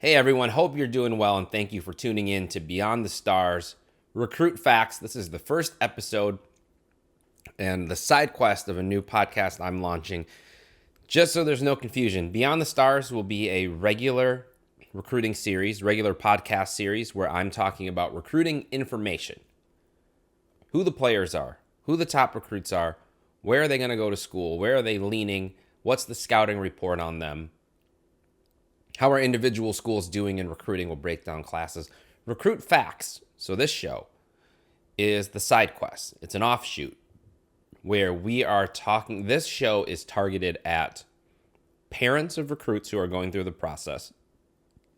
Hey everyone, hope you're doing well and thank you for tuning in to Beyond the Stars RecruitFAQS. This is the first episode and the side quest of a new podcast I'm launching. Just so there's no confusion, Beyond the Stars will be a regular recruiting series, regular podcast series where I'm talking about recruiting information. Who the players are, who the top recruits are, where are they going to go to school, where are they leaning, what's the scouting report on them, how are individual schools doing in recruiting. We'll break down classes. RecruitFAQS, so this show, is the side quest. It's an offshoot where we are talking. This show is targeted at parents of recruits who are going through the process,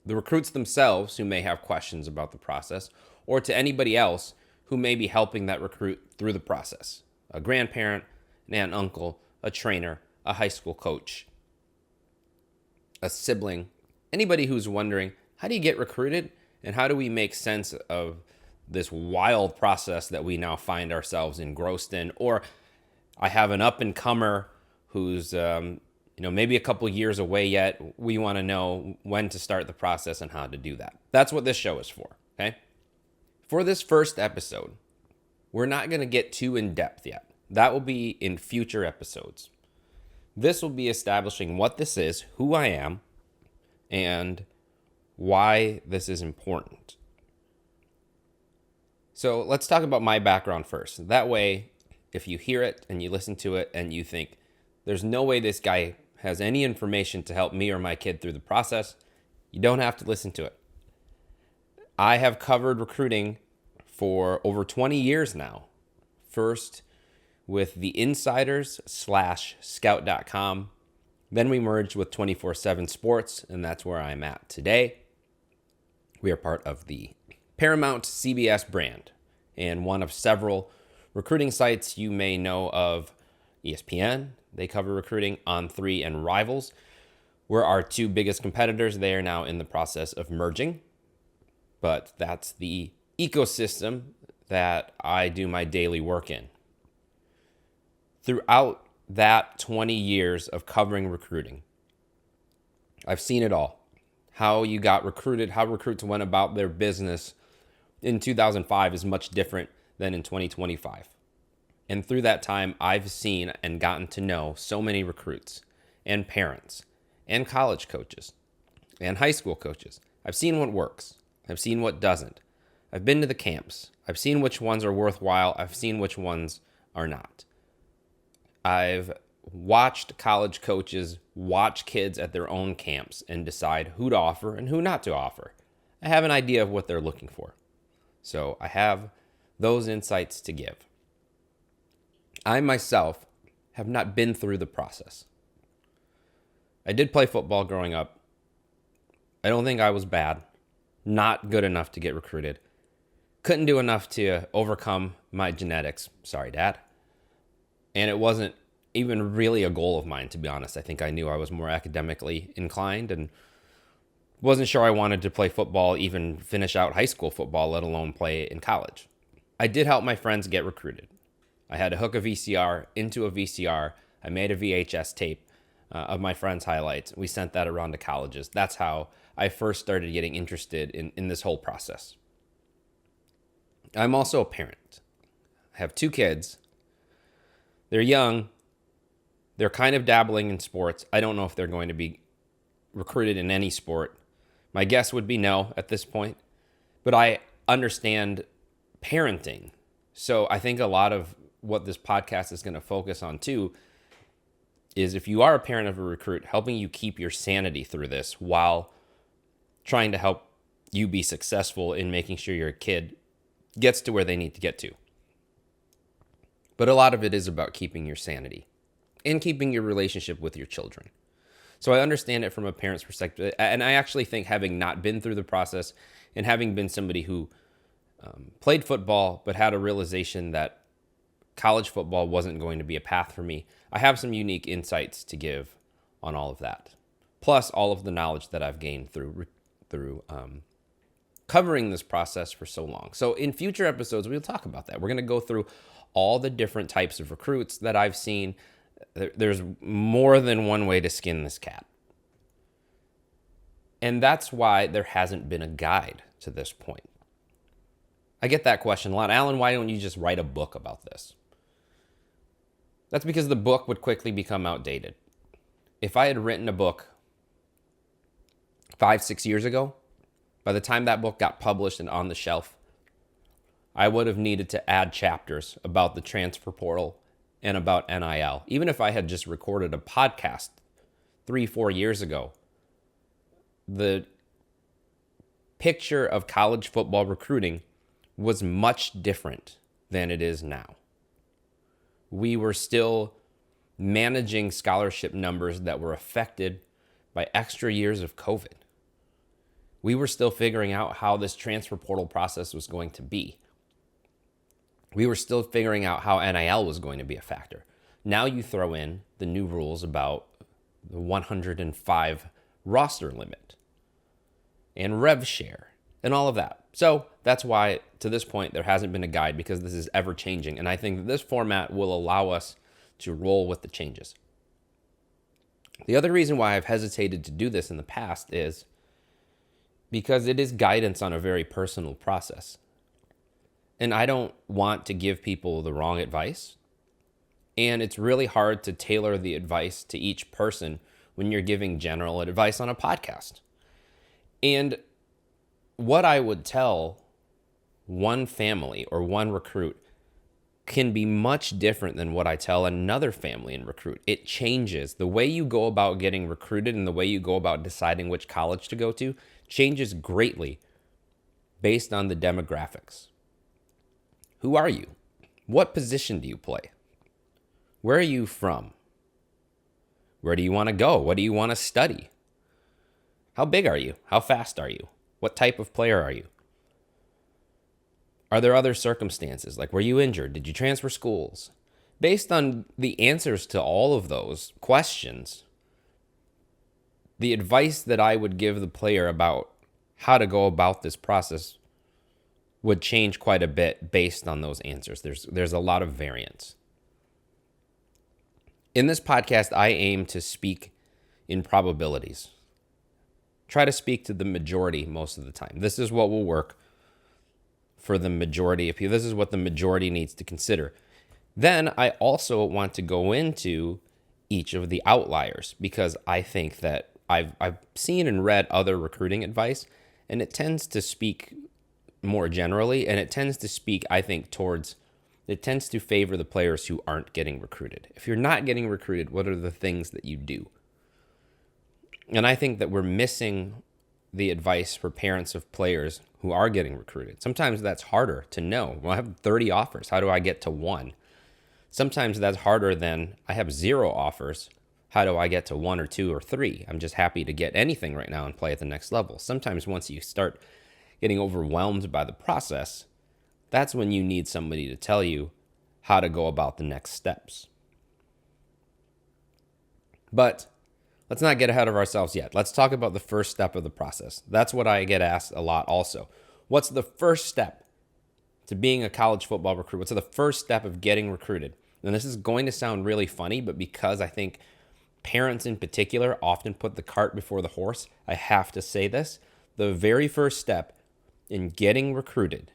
the recruits themselves who may have questions about the process, or to anybody else who may be helping that recruit through the process. A grandparent, an aunt, uncle, a trainer, a high school coach, a sibling, anybody who's wondering, how do you get recruited and how do we make sense of this wild process that we now find ourselves engrossed in? Or I have an up-and-comer who's maybe a couple years away yet. We want to know when to start the process and how to do that. That's what this show is for, okay? For this first episode, we're not going to get too in-depth yet. That will be in future episodes. This will be establishing what this is, who I am, and why this is important. So let's talk about my background first. That way, if you hear it and you listen to it and you think, there's no way this guy has any information to help me or my kid through the process, you don't have to listen to it. I have covered recruiting for over 20 years now. First with the Insiders/Scout.com. Then we merged with 24/7 Sports, and that's where I'm at today. We are part of the Paramount CBS brand and one of several recruiting sites you may know of. ESPN, they cover recruiting. On3 and Rivals were our two biggest competitors. They are now in the process of merging, but that's the ecosystem that I do my daily work in. Throughout that 20 years of covering recruiting, I've seen it all. How you got recruited, how recruits went about their business in 2005 is much different than in 2025. And through that time, I've seen and gotten to know so many recruits and parents and college coaches and high school coaches. I've seen what works. I've seen what doesn't. I've been to the camps. I've seen which ones are worthwhile. I've seen which ones are not. I've watched college coaches watch kids at their own camps and decide who to offer and who not to offer. I have an idea of what they're looking for. So I have those insights to give. I myself have not been through the process. I did play football growing up. I don't think I was bad. Not good enough to get recruited. Couldn't do enough to overcome my genetics. Sorry, Dad. And it wasn't even really a goal of mine, to be honest. I think I knew I was more academically inclined and wasn't sure I wanted to play football, even finish out high school football, let alone play in college. I did help my friends get recruited. I had to hook a VCR into a VCR. I made a VHS tape of my friends' highlights. We sent that around to colleges. That's how I first started getting interested in this whole process. I'm also a parent. I have two kids. They're young. They're kind of dabbling in sports. I don't know if they're going to be recruited in any sport. My guess would be no at this point. But I understand parenting. So I think a lot of what this podcast is going to focus on too is, if you are a parent of a recruit, helping you keep your sanity through this while trying to help you be successful in making sure your kid gets to where they need to get to. But a lot of it is about keeping your sanity and keeping your relationship with your children. So I understand it from a parent's perspective. And I actually think, having not been through the process and having been somebody who played football but had a realization that college football wasn't going to be a path for me, I have some unique insights to give on all of that. Plus all of the knowledge that I've gained through covering this process for so long. So in future episodes, we'll talk about that. We're going to go through all the different types of recruits that I've seen. There's more than one way to skin this cat. And that's why there hasn't been a guide to this point. I get that question a lot. Alan, why don't you just write a book about this? That's because the book would quickly become outdated. If I had written a book 5-6 years ago, by the time that book got published and on the shelf, I would have needed to add chapters about the transfer portal and about NIL. Even if I had just recorded a podcast 3-4 years ago, the picture of college football recruiting was much different than it is now. We were still managing scholarship numbers that were affected by extra years of COVID. We were still figuring out how this transfer portal process was going to be. We were still figuring out how NIL was going to be a factor. Now you throw in the new rules about the 105 roster limit and rev share and all of that. So that's why, to this point, there hasn't been a guide, because this is ever changing. And I think that this format will allow us to roll with the changes. The other reason why I've hesitated to do this in the past is because it is guidance on a very personal process. And I don't want to give people the wrong advice. And it's really hard to tailor the advice to each person when you're giving general advice on a podcast. And what I would tell one family or one recruit can be much different than what I tell another family and recruit. It changes. The way you go about getting recruited and the way you go about deciding which college to go to changes greatly based on the demographics. Who are you? What position do you play? Where are you from? Where do you want to go? What do you want to study? How big are you? How fast are you? What type of player are you? Are there other circumstances? Like, were you injured? Did you transfer schools? Based on the answers to all of those questions, the advice that I would give the player about how to go about this process would change quite a bit based on those answers. There's a lot of variance. In this podcast, I aim to speak in probabilities. Try to speak to the majority most of the time. This is what will work for the majority of people. This is what the majority needs to consider. Then I also want to go into each of the outliers, because I think that I've seen and read other recruiting advice, and it tends to speak more generally, and it tends to speak, I think, it tends to favor the players who aren't getting recruited. If you're not getting recruited, what are the things that you do? And I think that we're missing the advice for parents of players who are getting recruited. Sometimes that's harder to know. Well, I have 30 offers. How do I get to 1? Sometimes that's harder than I have 0 offers. How do I get to 1 or 2 or 3? I'm just happy to get anything right now and play at the next level. Sometimes once you start getting overwhelmed by the process, that's when you need somebody to tell you how to go about the next steps. But let's not get ahead of ourselves yet. Let's talk about the first step of the process. That's what I get asked a lot also. What's the first step to being a college football recruit? What's the first step of getting recruited? And this is going to sound really funny, but because I think parents in particular often put the cart before the horse, I have to say this. The very first step in getting recruited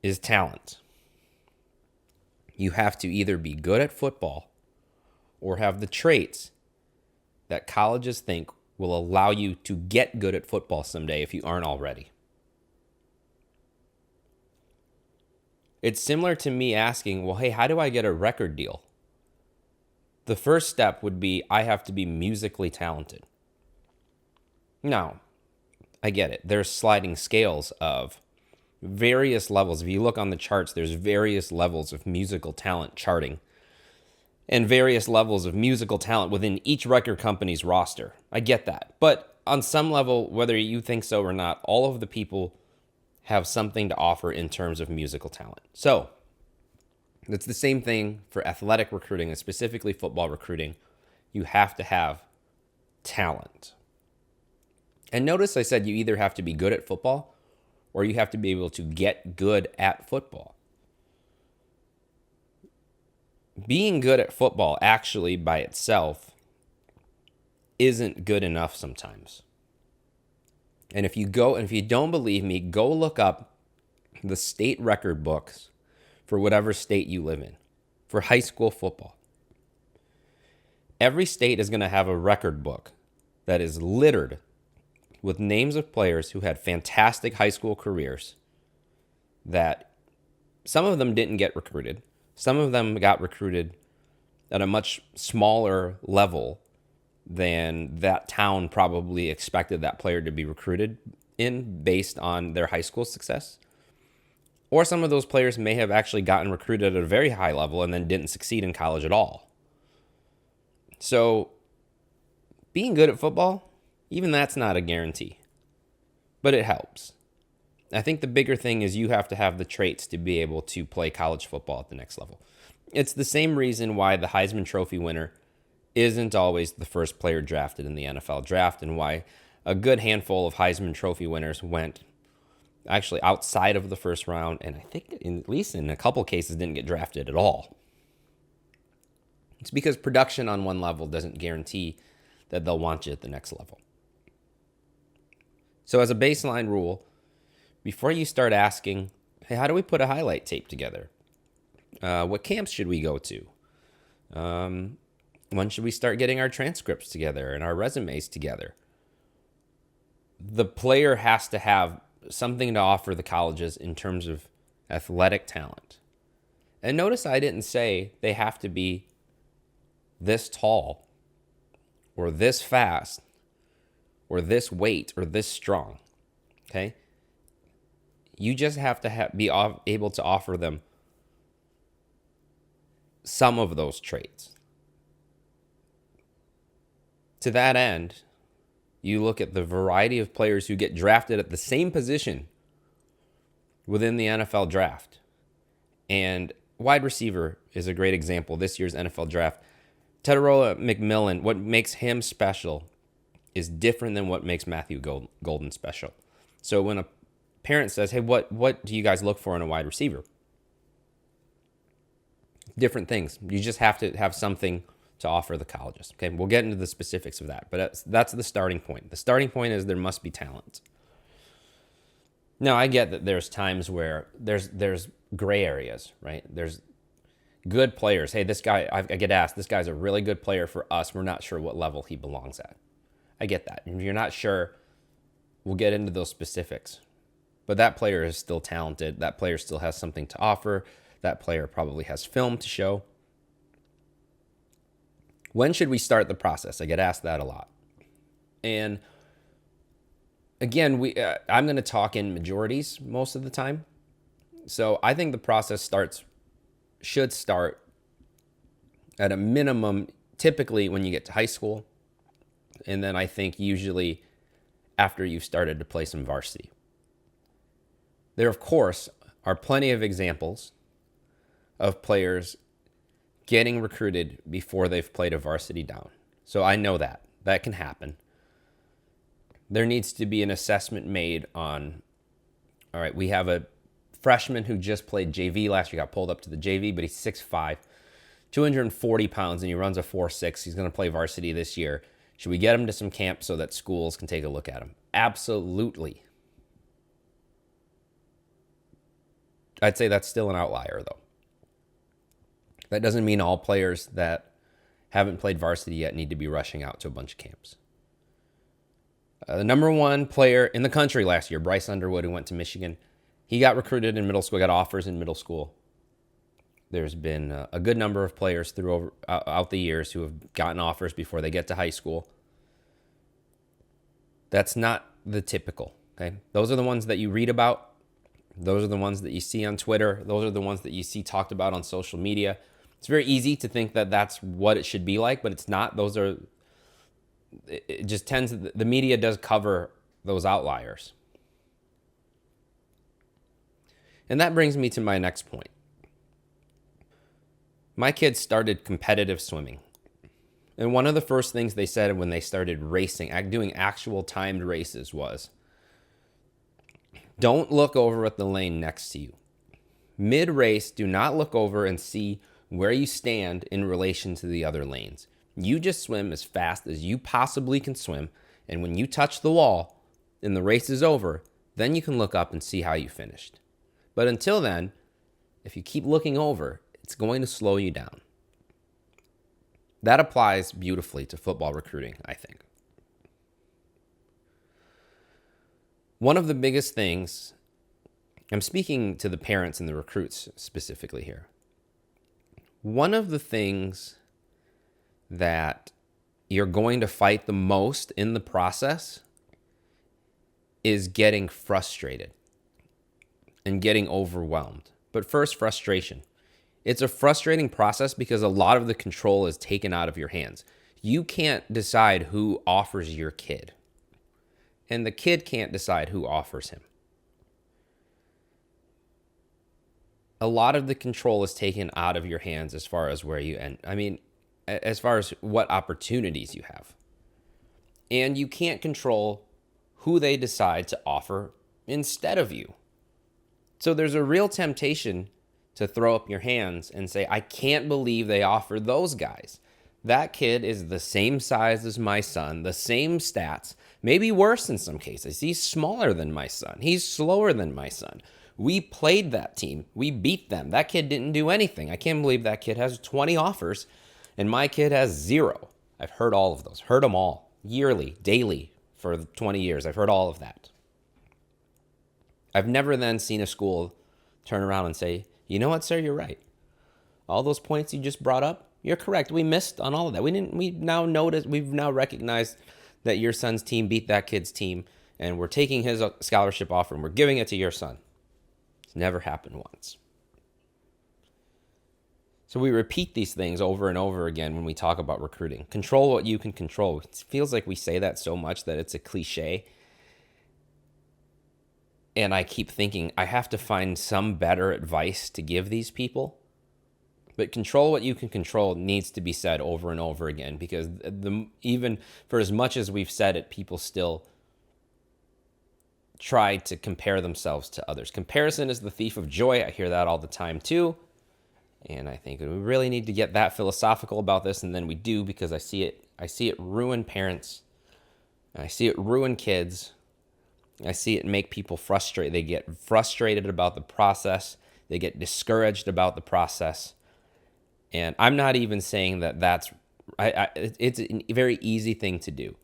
is talent. You have to either be good at football or have the traits that colleges think will allow you to get good at football someday if you aren't already. It's similar to me asking, well, hey, how do I get a record deal? The first step would be I have to be musically talented. Now, I get it. There's sliding scales of various levels. If you look on the charts, there's various levels of musical talent charting and various levels of musical talent within each record company's roster. I get that. But on some level, whether you think so or not, all of the people have something to offer in terms of musical talent. So it's the same thing for athletic recruiting, and specifically football recruiting. You have to have talent. And notice I said you either have to be good at football or you have to be able to get good at football. Being good at football actually by itself isn't good enough sometimes. And if you don't believe me, go look up the state record books for whatever state you live in for high school football. Every state is going to have a record book that is littered with names of players who had fantastic high school careers that some of them didn't get recruited. Some of them got recruited at a much smaller level than that town probably expected that player to be recruited in based on their high school success. Or some of those players may have actually gotten recruited at a very high level and then didn't succeed in college at all. So being good at football, even that's not a guarantee, but it helps. I think the bigger thing is you have to have the traits to be able to play college football at the next level. It's the same reason why the Heisman Trophy winner isn't always the first player drafted in the NFL draft, and why a good handful of Heisman Trophy winners went actually outside of the first round, and I think at least in a couple cases didn't get drafted at all. It's because production on one level doesn't guarantee that they'll want you at the next level. So as a baseline rule, before you start asking, hey, how do we put a highlight tape together? What camps should we go to? When should we start getting our transcripts together and our resumes together? The player has to have something to offer the colleges in terms of athletic talent. And notice I didn't say they have to be this tall or this fast or this weight or this strong, okay? You just have to be able to offer them some of those traits. To that end, you look at the variety of players who get drafted at the same position within the NFL draft. And wide receiver is a great example. This year's NFL draft, Teterola McMillan, what makes him special is different than what makes Matthew Golden special. So when a parent says, hey, what do you guys look for in a wide receiver? Different things. You just have to have something to offer the colleges. Okay, we'll get into the specifics of that, but that's the starting point. The starting point is there must be talent. Now, I get that there's times where there's gray areas, right? There's good players. Hey, this guy, I get asked, this guy's a really good player for us. We're not sure what level he belongs at. I get that. If you're not sure, we'll get into those specifics. But that player is still talented. That player still has something to offer. That player probably has film to show. When should we start the process? I get asked that a lot. And again, I'm going to talk in majorities most of the time. So I think the process should start at a minimum, typically when you get to high school. And then I think usually after you've started to play some varsity. There, of course, are plenty of examples of players getting recruited before they've played a varsity down. So I know that can happen. There needs to be an assessment made on, all right, we have a freshman who just played JV last year, got pulled up to the JV, but he's 6'5", 240 pounds, and he runs a 4.6. He's going to play varsity this year. Should we get him to some camps so that schools can take a look at him? Absolutely. I'd say that's still an outlier, though. That doesn't mean all players that haven't played varsity yet need to be rushing out to a bunch of camps. The number one player in the country last year, Bryce Underwood, who went to Michigan, he got recruited in middle school, got offers in middle school. There's been a good number of players throughout the years who have gotten offers before they get to high school. That's not the typical, okay? Those are the ones that you read about. Those are the ones that you see on Twitter. Those are the ones that you see talked about on social media. It's very easy to think that that's what it should be like, but it's not. It just tends, the media does cover those outliers. And that brings me to my next point. My kids started competitive swimming. And one of the first things they said when they started racing, doing actual timed races was, don't look over at the lane next to you. Mid-race, do not look over and see where you stand in relation to the other lanes. You just swim as fast as you possibly can swim, and when you touch the wall, and the race is over, then you can look up and see how you finished. But until then, if you keep looking over, it's going to slow you down. That applies beautifully to football recruiting, I think. One of the biggest things, I'm speaking to the parents and the recruits specifically here. One of the things that you're going to fight the most in the process is getting frustrated and getting overwhelmed. But first, frustration. It's a frustrating process because a lot of the control is taken out of your hands. You can't decide who offers your kid, and the kid can't decide who offers him. A lot of the control is taken out of your hands as far as where you end. I mean, as far as what opportunities you have. And you can't control who they decide to offer instead of you. So there's a real temptation to throw up your hands and say, I can't believe they offered those guys. That kid is the same size as my son, the same stats, maybe worse in some cases. He's smaller than my son. He's slower than my son. We played that team. We beat them. That kid didn't do anything. I can't believe that kid has 20 offers and my kid has 0. I've heard all of those. Heard them all. Yearly, daily, for 20 years. I've heard all of that. I've never then seen a school turn around and say, you know what, sir, you're right. All those points you just brought up, you're correct. We missed on all of that. We've now recognized that your son's team beat that kid's team, and we're taking his scholarship offer and we're giving it to your son. It's never happened once. So we repeat these things over and over again when we talk about recruiting. Control what you can control. It feels like we say that so much that it's a cliche. And I keep thinking I have to find some better advice to give these people. But control what you can control needs to be said over and over again, because even for as much as we've said it, people still try to compare themselves to others. Comparison is the thief of joy. I hear that all the time too. And I think we really need to get that philosophical about this, and then we do, because I see it ruin parents. I see it ruin kids. I see it make people frustrated. They get frustrated about the process. They get discouraged about the process. And I'm not even saying that it's a very easy thing to do.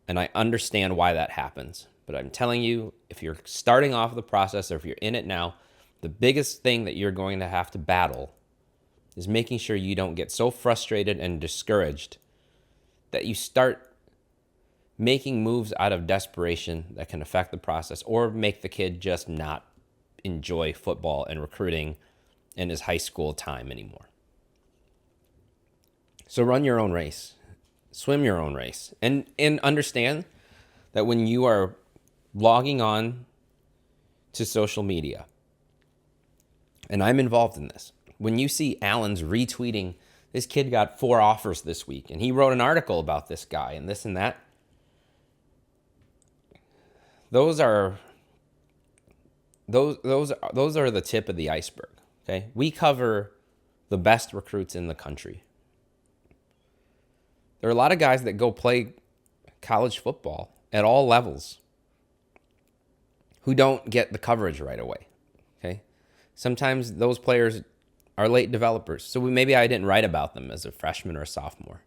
And I understand why that happens. But I'm telling you, if you're starting off the process or if you're in it now, the biggest thing that you're going to have to battle is making sure you don't get so frustrated and discouraged that you start making moves out of desperation that can affect the process or make the kid just not enjoy football and recruiting in his high school time anymore. So run your own race, swim your own race, and understand that when you are logging on to social media, and I'm involved in this, when you see Allen's retweeting, this kid got 4 offers this week, and he wrote an article about this guy and this and that, those are the tip of the iceberg. Okay, we cover the best recruits in the country. There are a lot of guys that go play college football at all levels who don't get the coverage right away. Okay, sometimes those players are late developers, so maybe I didn't write about them as a freshman or a sophomore.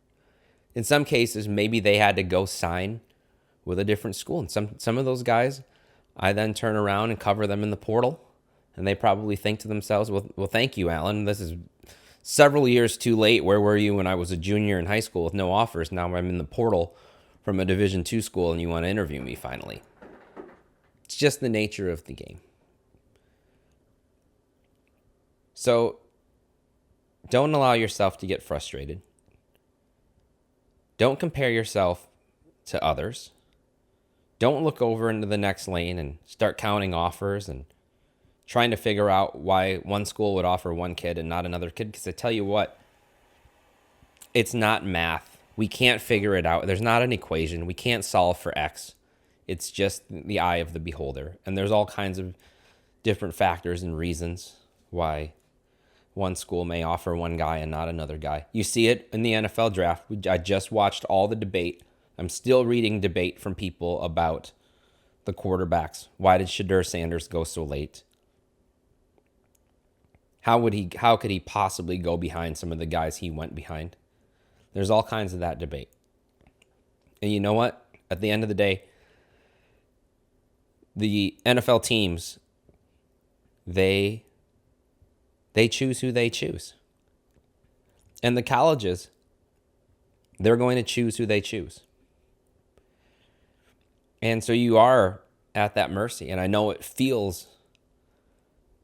In some cases, maybe they had to go sign with a different school. And some of those guys, I then turn around and cover them in the portal, and they probably think to themselves, well, thank you, Allen. This is several years too late. Where were you when I was a junior in high school with no offers? Now I'm in the portal from a Division II school, and you want to interview me finally. It's just the nature of the game. So don't allow yourself to get frustrated. Don't compare yourself to others. Don't look over into the next lane and start counting offers and trying to figure out why one school would offer one kid and not another kid. Because I tell you what, it's not math. We can't figure it out. There's not an equation. We can't solve for X. It's just the eye of the beholder. And there's all kinds of different factors and reasons why one school may offer one guy and not another guy. You see it in the NFL draft. I just watched all the debate I'm still reading debate from people about the quarterbacks. Why did Shedeur Sanders go so late? How could he possibly go behind some of the guys he went behind? There's all kinds of that debate. And you know what? At the end of the day, the NFL teams, they choose who they choose. And the colleges, they're going to choose who they choose. And so you are at that mercy. And I know it feels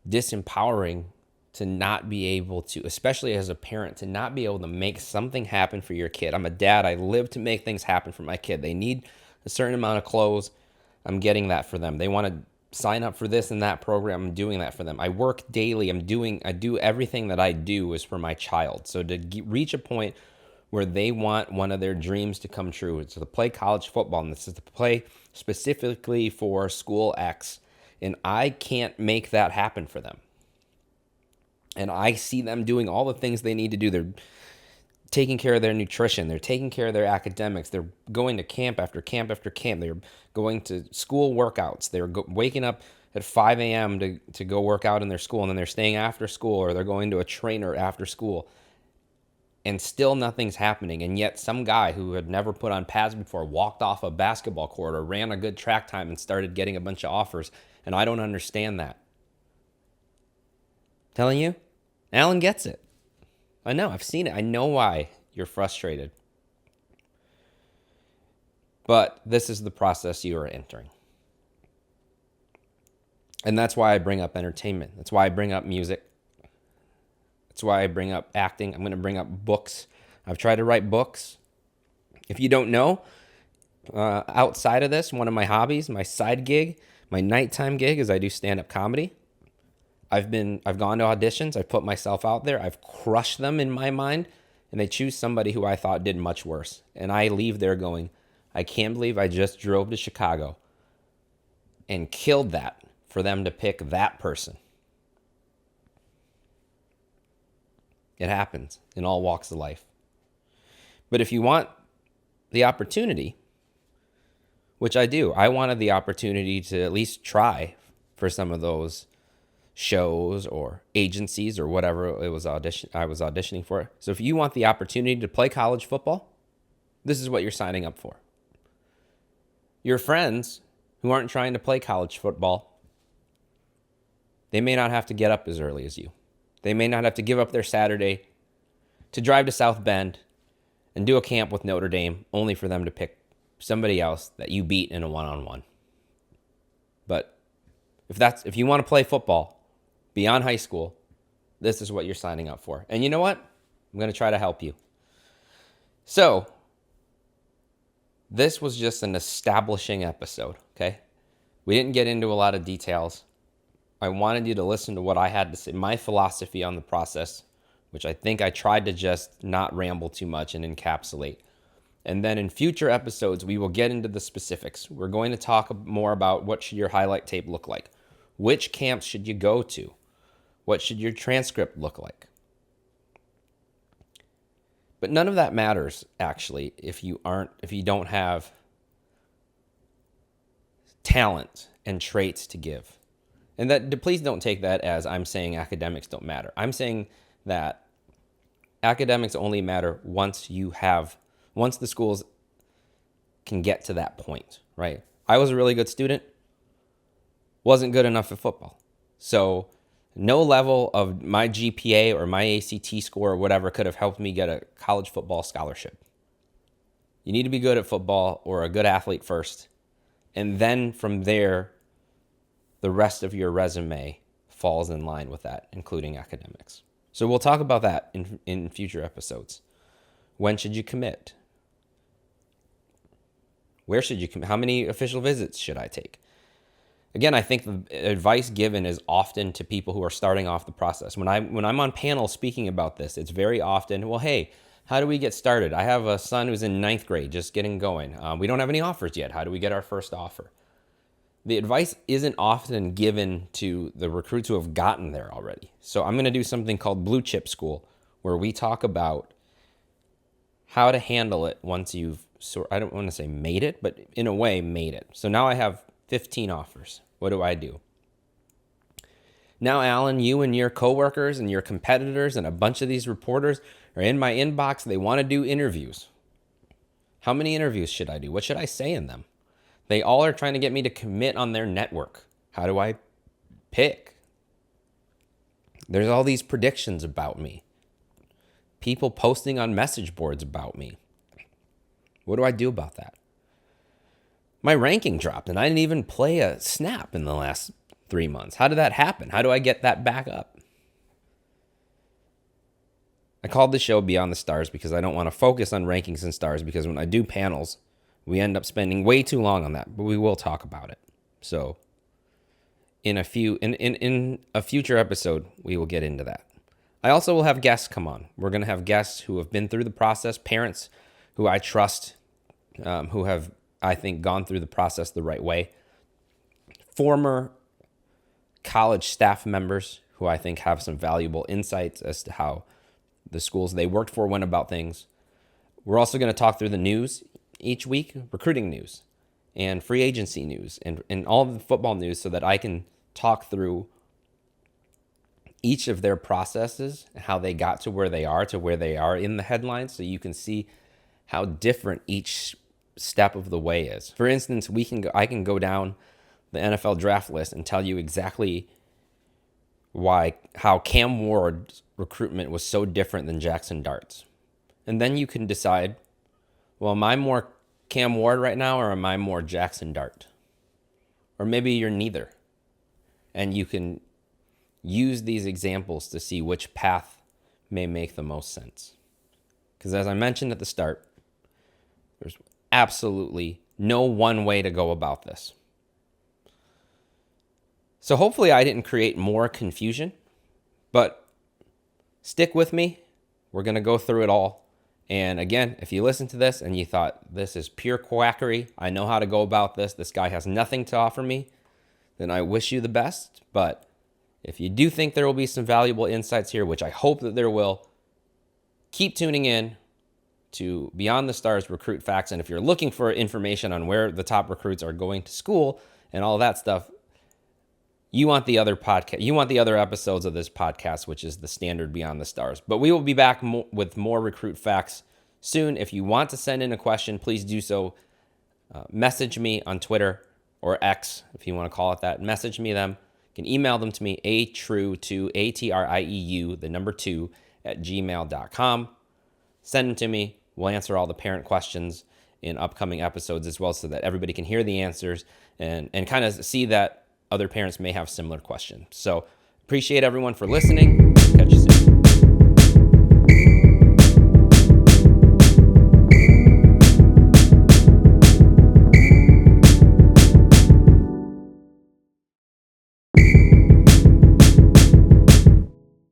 disempowering to not be able to, especially as a parent, to not be able to make something happen for your kid. I'm a dad. I live to make things happen for my kid. They need a certain amount of clothes. I'm getting that for them. They want to sign up for this and that program. I'm doing that for them. I work daily. I do everything that I do is for my child. So to reach a point where they want one of their dreams to come true, it's to play college football, and this is to play specifically for school X, and I can't make that happen for them. And I see them doing all the things they need to do. They're taking care of their nutrition. They're taking care of their academics. They're going to camp after camp after camp. They're going to school workouts. They're waking up at 5 a.m. to go work out in their school, and then they're staying after school, or they're going to a trainer after school. And still nothing's happening. And yet some guy who had never put on pads before walked off a basketball court or ran a good track time and started getting a bunch of offers. And I don't understand that. Telling you, Alan gets it. I know, I've seen it. I know why you're frustrated. But this is the process you are entering. And that's why I bring up entertainment. That's why I bring up music. That's why I bring up acting. I'm going to bring up books. I've tried to write books. If you don't know, outside of this, one of my hobbies, my side gig, my nighttime gig is I do stand-up comedy. I've gone to auditions. I've put myself out there. I've crushed them in my mind, and they choose somebody who I thought did much worse. And I leave there going, I can't believe I just drove to Chicago and killed that for them to pick that person. It happens in all walks of life. But if you want the opportunity, which I do, I wanted the opportunity to at least try for some of those shows or agencies or whatever I was auditioning for. So if you want the opportunity to play college football, this is what you're signing up for. Your friends who aren't trying to play college football, they may not have to get up as early as you. They may not have to give up their Saturday to drive to South Bend and do a camp with Notre Dame only for them to pick somebody else that you beat in a one-on-one. But if you want to play football beyond high school, this is what you're signing up for. And you know what? I'm going to try to help you. So, this was just an establishing episode, okay? We didn't get into a lot of details. I wanted you to listen to what I had to say, my philosophy on the process, which I think I tried to just not ramble too much and encapsulate. And then in future episodes, we will get into the specifics. We're going to talk more about what should your highlight tape look like? Which camps should you go to? What should your transcript look like? But none of that matters, actually, if you don't have talent and traits to give. And that, please don't take that as I'm saying academics don't matter. I'm saying that academics only matter once the schools can get to that point, right? I was a really good student, wasn't good enough at football. So no level of my GPA or my ACT score or whatever could have helped me get a college football scholarship. You need to be good at football or a good athlete first. And then from there, the rest of your resume falls in line with that, including academics. So we'll talk about that in future episodes. When should you commit? Where should you commit? How many official visits should I take? Again, I think the advice given is often to people who are starting off the process. When I'm on panels speaking about this, it's very often, well, hey, how do we get started? I have a son who's in 9th grade, just getting going. We don't have any offers yet. How do we get our first offer? The advice isn't often given to the recruits who have gotten there already. So I'm going to do something called Blue Chip School, where we talk about how to handle it once you've I don't want to say made it, but in a way made it. So now I have 15 offers. What do I do? Now, Alan, you and your coworkers and your competitors and a bunch of these reporters are in my inbox. They want to do interviews. How many interviews should I do? What should I say in them? They all are trying to get me to commit on their network. How do I pick? There's all these predictions about me. People posting on message boards about me. What do I do about that? My ranking dropped and I didn't even play a snap in the last 3 months. How did that happen? How do I get that back up? I called the show Beyond the Stars because I don't want to focus on rankings and stars, because when I do panels, we end up spending way too long on that, but we will talk about it. So in a future episode, we will get into that. I also will have guests come on. We're going to have guests who have been through the process, parents who I trust, who have, I think, gone through the process the right way, former college staff members who I think have some valuable insights as to how the schools they worked for went about things. We're also going to talk through the news each week, recruiting news and free agency news and all of the football news, so that I can talk through each of their processes, how they got to where they are in the headlines, so you can see how different each step of the way is. For instance, I can go down the NFL draft list and tell you exactly how Cam Ward's recruitment was so different than Jackson Dart's. And then you can decide, well, am I more Cam Ward right now, or am I more Jackson Dart? Or maybe you're neither. And you can use these examples to see which path may make the most sense. Because as I mentioned at the start, there's absolutely no one way to go about this. So hopefully I didn't create more confusion, but stick with me. We're going to go through it all. And again, if you listen to this and you thought this is pure quackery, I know how to go about this guy has nothing to offer me, then I wish you the best. But if you do think there will be some valuable insights here, which I hope that there will, keep tuning in to Beyond the Stars Recruit Facts. And if you're looking for information on where the top recruits are going to school and all that stuff, you want the other podcast. You want the other episodes of this podcast, which is the standard Beyond the Stars. But we will be back with more Recruit Facts soon. If you want to send in a question, please do so. Message me on Twitter or X, if you want to call it that. Message me them. You can email them to me, atrieu, @gmail.com. Send them to me. We'll answer all the parent questions in upcoming episodes as well, so that everybody can hear the answers and kind of see that other parents may have similar questions. So appreciate everyone for listening. Catch you soon.